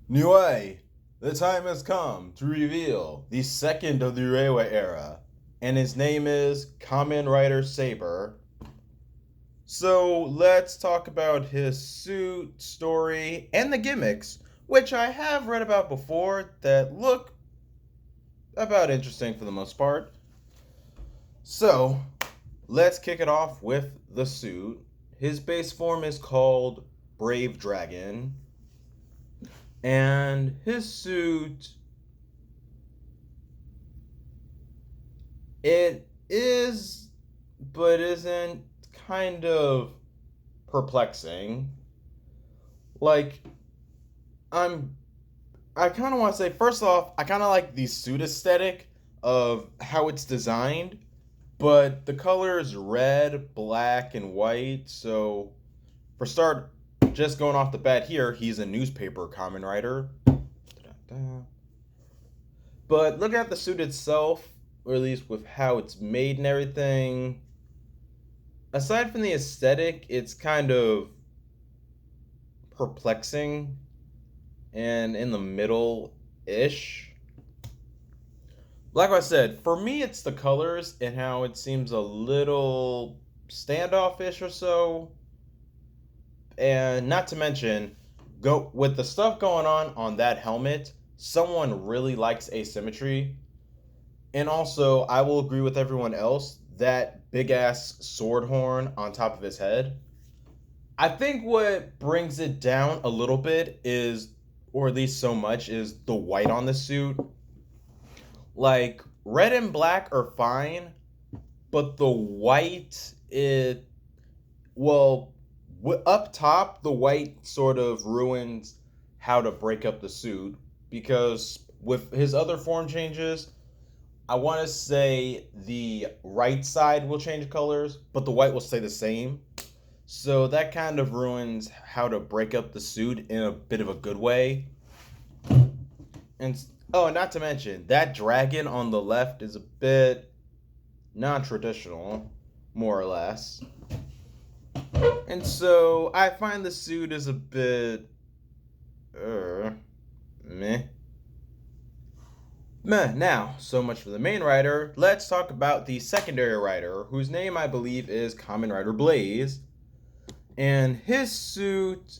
Niue, the time has come to reveal the second of the Reiwa era, and his name is KamenRider Saber. So let's talk about his suit, story, and the gimmicks, which I have read about before that look about interesting for the most part. So let's kick it off with the suit. His base form is called Brave Dragon, and his suit, it is, but isn't, kind of perplexing. Like, I'm, I kind of want to say, first off, I kind of like the suit aesthetic of how it's designed, but the color is red, black, and white. So, for start, just going off the bat here, he's a newspaper Kamen Rider. But look at the suit itself, or at least with how it's made and everything. Aside from the aesthetic, it's kind of perplexing and in the middle ish. Like I said, for me, it's the colors and how it seems a little standoffish or so. And not to mention, go with the stuff going on that helmet, someone really likes asymmetry. And also, I will agree with everyone else that big ass sword horn on top of his head. I think what brings it down a little bit is, or at least so much, is the white on the suit. Like, red and black are fine, but the white, well, up top, the white sort of ruins how to break up the suit because with his other form changes, I want to say the right side will change colors, but the white will stay the same. So that kind of ruins how to break up the suit in a bit of a good way. And oh, not to mention, that dragon on the left is a bit non-traditional, more or less. And so I find the suit is a bit meh. Meh. Now, so much for the main rider. Let's talk about the secondary rider, whose name I believe is KamenRider Blaze. And his suit,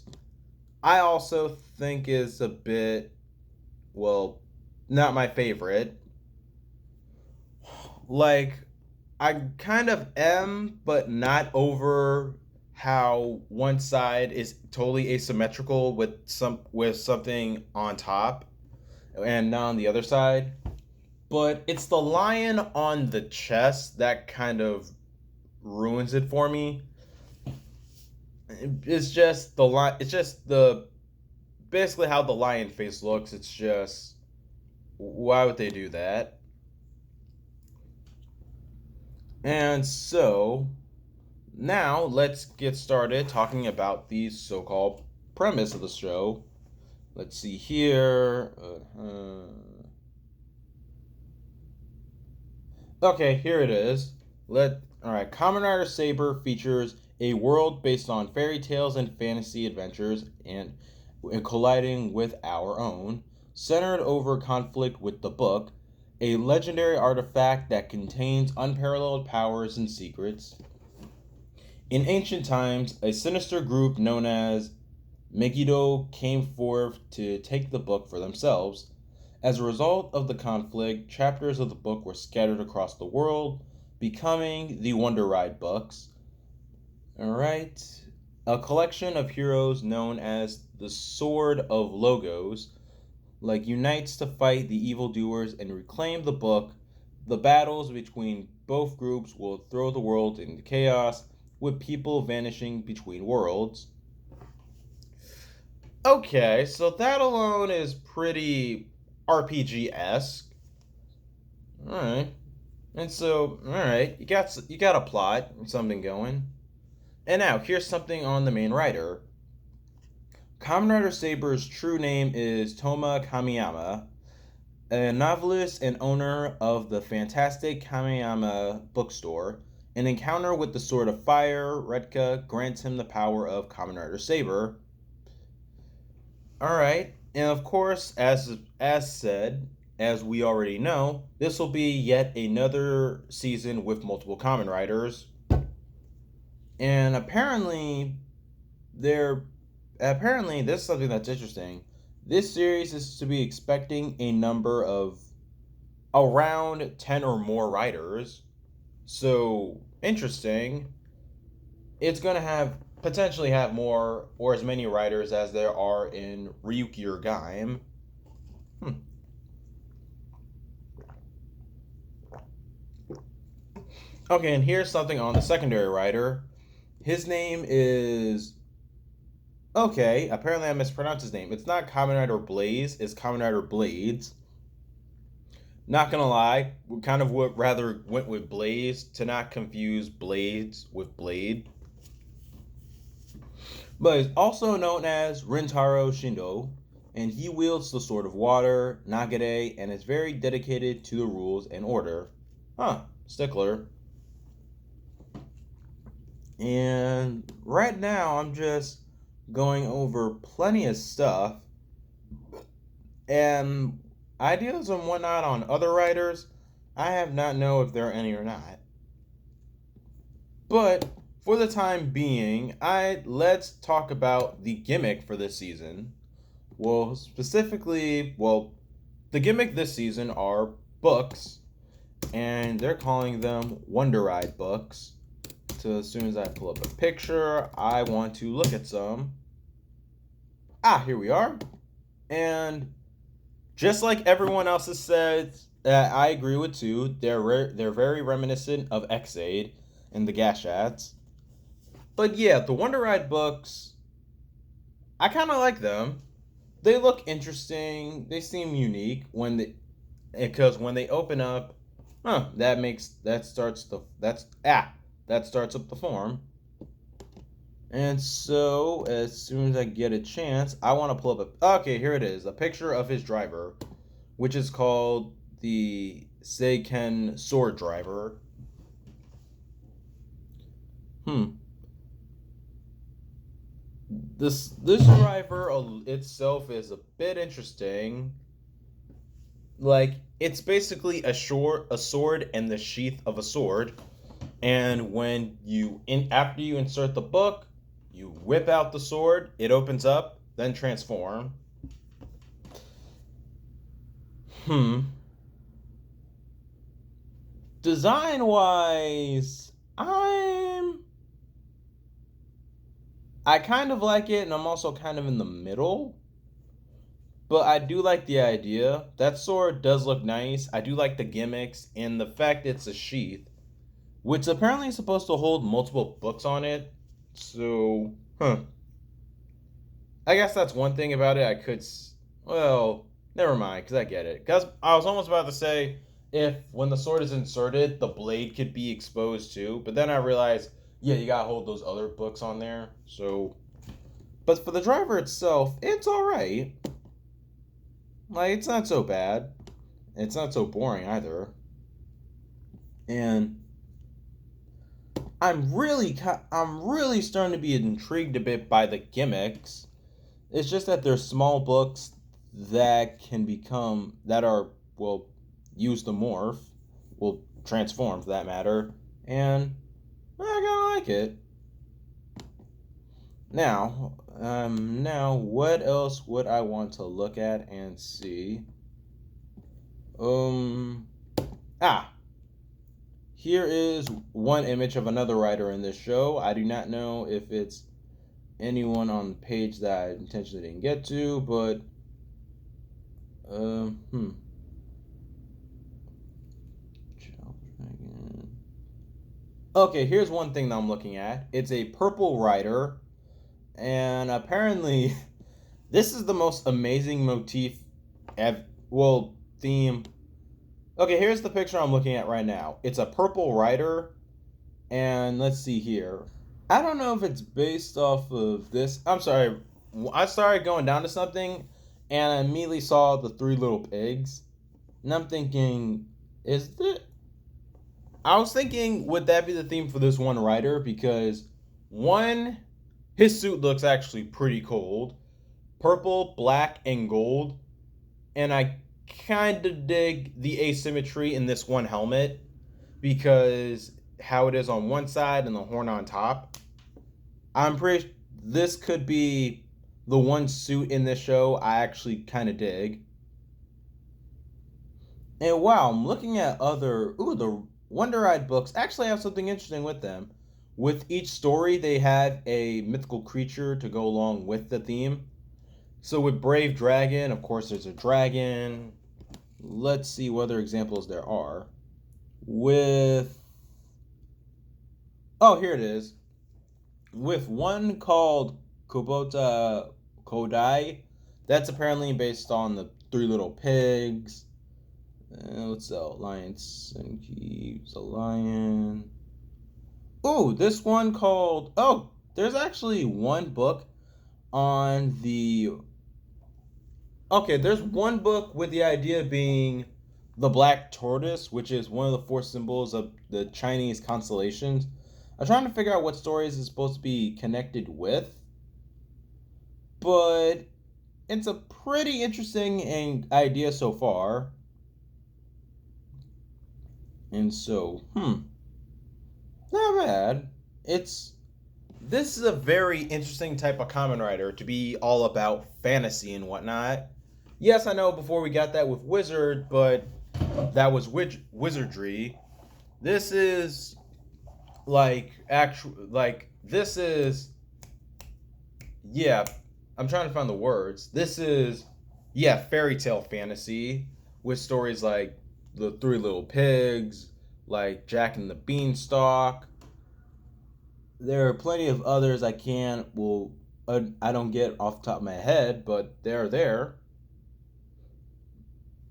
I also think is a bit, well, not my favorite. Like, I kind of am, but not over how one side is totally asymmetrical with something on top and not on the other side. But it's the lion on the chest that kind of ruins it for me. It's just the lion. It's just the basically how the lion face looks. It's just, why would they do that? And so now let's get started talking about the so-called premise of the show. Let's see here. Okay, here it is. All right. Kamen Rider Saber features a world based on fairy tales and fantasy adventures and colliding with our own, centered over conflict with the book, a legendary artifact that contains unparalleled powers and secrets. In ancient times, a sinister group known as Megiddo came forth to take the book for themselves. As a result of the conflict, chapters of the book were scattered across the world, becoming the Wonder Ride books. Alright. A collection of heroes known as the Sword of Logos unites to fight the evildoers and reclaim the book. The battles between both groups will throw the world into chaos, with people vanishing between worlds. Okay, so that alone is pretty RPG-esque. Alright. And so, alright, you got a plot, something going. And now, here's something on the main writer. Kamen Rider Saber's true name is Toma Kamiyama, a novelist and owner of the fantastic Kamiyama bookstore. An encounter with the Sword of Fire, Redka, grants him the power of Kamen Rider Saber. Alright, And of course, as said, as we already know, this will be yet another season with multiple Kamen Riders. And they're apparently this is something that's interesting. This series is to be expecting a number of around 10 or more riders. So, interesting. It's going to have potentially have more or as many riders as there are in Ryuki or Gaim. Okay, and here's something on the secondary rider. His name is okay. Apparently, I mispronounced his name. It's not KamenRider Blaze. It's KamenRider Blades. Not gonna lie, we kind of would rather went with Blaze to not confuse Blades with Blade. But he's also known as Rintaro Shindo, and he wields the Sword of Water, Nagade, and is very dedicated to the rules and order. Stickler. And right now, I'm just going over plenty of stuff and ideas and whatnot on other writers. I have not know if there are any or not. But for the time being, let's talk about the gimmick for this season. Well, specifically, the gimmick this season are books, and they're calling them Wonder Ride books. So as soon as I pull up a picture, I want to look at some. Here we are. And just like everyone else has said, I agree with too. They're very reminiscent of X-Aid and the Gashats. But yeah, the Wonder Ride books, I kind of like them. They look interesting. They seem unique because when they open up, that starts up the form. And so, as soon as I get a chance, I want to pull up okay, here it is, a picture of his driver, which is called the Seiken Sword Driver. This driver itself is a bit interesting. Like, it's basically a sword and the sheath of a sword. And after you insert the book, you whip out the sword, it opens up, then transform. Design wise, I kind of like it, and I'm also kind of in the middle. But I do like the idea. That sword does look nice. I do like the gimmicks and the fact it's a sheath, which apparently is supposed to hold multiple books on it. So, I guess that's one thing about it. Never mind, because I get it. Because I was almost about to say, if when the sword is inserted, the blade could be exposed too. But then I realized, yeah, you gotta hold those other books on there. So, but for the driver itself, it's alright. Like, it's not so bad. It's not so boring either. And I'm really starting to be intrigued a bit by the gimmicks. It's just that they're small books that use the morph, transform for that matter, and I kind of like it. Now, what else would I want to look at and see? Here is one image of another writer in this show. I do not know if it's anyone on the page that I intentionally didn't get to, but Okay, here's one thing that I'm looking at. It's a purple rider, and apparently this is the most amazing motif theme. Okay, here's the picture I'm looking at right now. It's a purple rider, and let's see here. I don't know if it's based off of this. I'm sorry. I started going down to something, and I immediately saw the three little pigs. And I'm thinking, I was thinking, would that be the theme for this one rider? Because, one, his suit looks actually pretty cold. purple, black, and gold. And I kind of dig the asymmetry in this one helmet because how it is on one side and the horn on top. I'm pretty this could be the one suit in this show I actually kind of dig. And wow, I'm looking at the Wonder Ride books actually have something interesting with them. With each story, they have a mythical creature to go along with the theme. So with Brave Dragon, of course, there's a dragon. Let's see what other examples there are. With here it is. With one called Kubota Kodai, that's apparently based on the Three Little Pigs. What's the Alliance and Keeps a Lion? Ooh, this one called there's actually one book on the there's one book with the idea being the black tortoise, which is one of the four symbols of the Chinese constellations. I'm trying to figure out what stories it's supposed to be connected with, but it's a pretty interesting idea so far. And so, not bad. This is a very interesting type of Kamen Rider to be all about fantasy and whatnot. Yes, I know before we got that with Wizard, but that was wizardry. This is this is I'm trying to find the words. This is fairy tale fantasy with stories like the Three Little Pigs, like Jack and the Beanstalk. There are plenty of others I don't get off the top of my head, but they're there.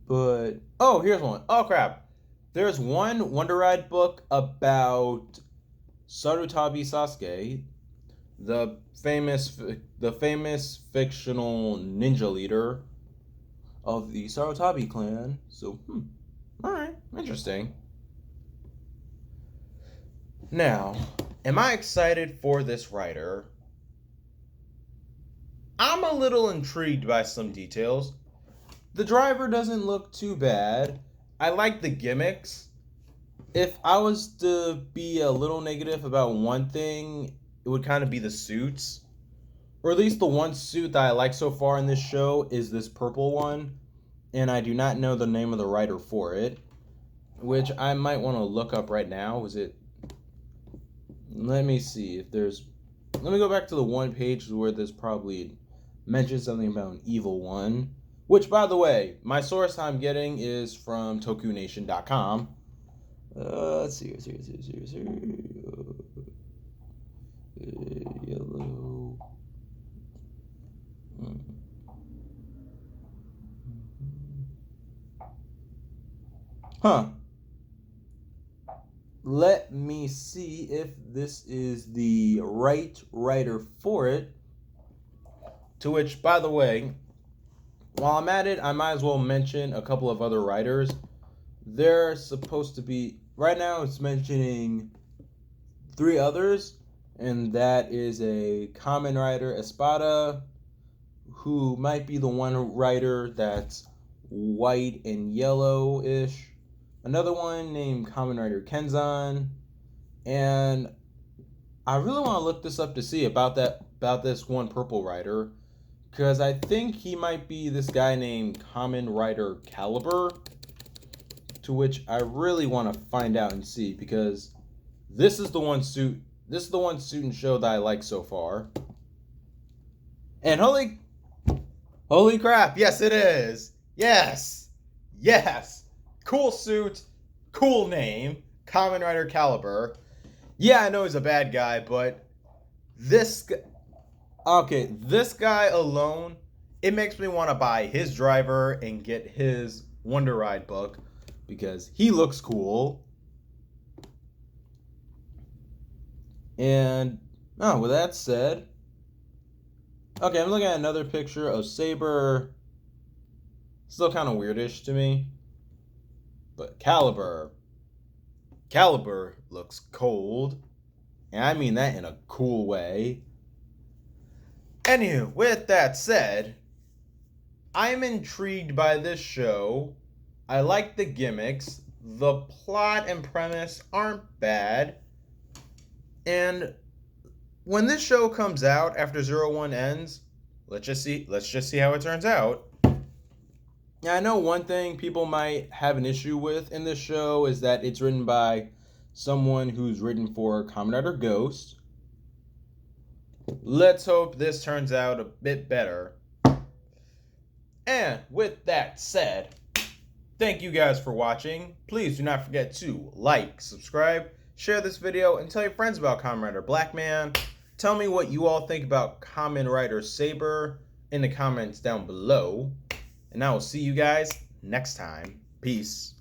But here's one. Oh crap. There's one Wonder Ride book about Sarutabi Sasuke, the famous fictional ninja leader of the Sarutabi clan. So, alright, interesting. Now, am I excited for this writer? I'm a little intrigued by some details. The driver doesn't look too bad. I like the gimmicks. If I was to be a little negative about one thing, it would kind of be the suits. Or at least the one suit that I like so far in this show is this purple one. And I do not know the name of the writer for it, which I might want to look up right now. Let me see if there's... Let me go back to the one page where there's probably mentioned something about an evil one. Which, by the way, my source I'm getting is from Tokunation.com. Let's see. Yellow. Huh. Let me see if this is the right writer for it. To which, by the way, while I'm at it, I might as well mention a couple of other writers. They're supposed to be... Right now, it's mentioning 3 others, and that is a KamenRider Espada, who might be the one writer that's white and yellow-ish. Another one named KamenRider Kenzan, and I really want to look this up to see about this one purple writer, because I think he might be this guy named KamenRider Caliber, to which I really want to find out and see, because this is the one suit and show that I like so far. And holy crap, yes it is. Yes. Cool suit, cool name, KamenRider Caliber. Yeah, I know he's a bad guy, but this guy alone, it makes me want to buy his driver and get his Wonder Ride book because he looks cool. And with that said, okay, I'm looking at another picture of Saber. Still kind of weirdish to me. But Caliber looks cold. And I mean that in a cool way. Anywho, with that said, I'm intrigued by this show. I like the gimmicks. The plot and premise aren't bad. And when this show comes out after 01 ends, let's just see how it turns out. Now, I know one thing people might have an issue with in this show is that it's written by someone who's written for KamenRider Ghost. Let's hope this turns out a bit better. And with that said, thank you guys for watching. Please do not forget to like, subscribe, share this video, and tell your friends about KamenRider Blackman. Tell me what you all think about KamenRider Saber in the comments down below. And I will see you guys next time. Peace.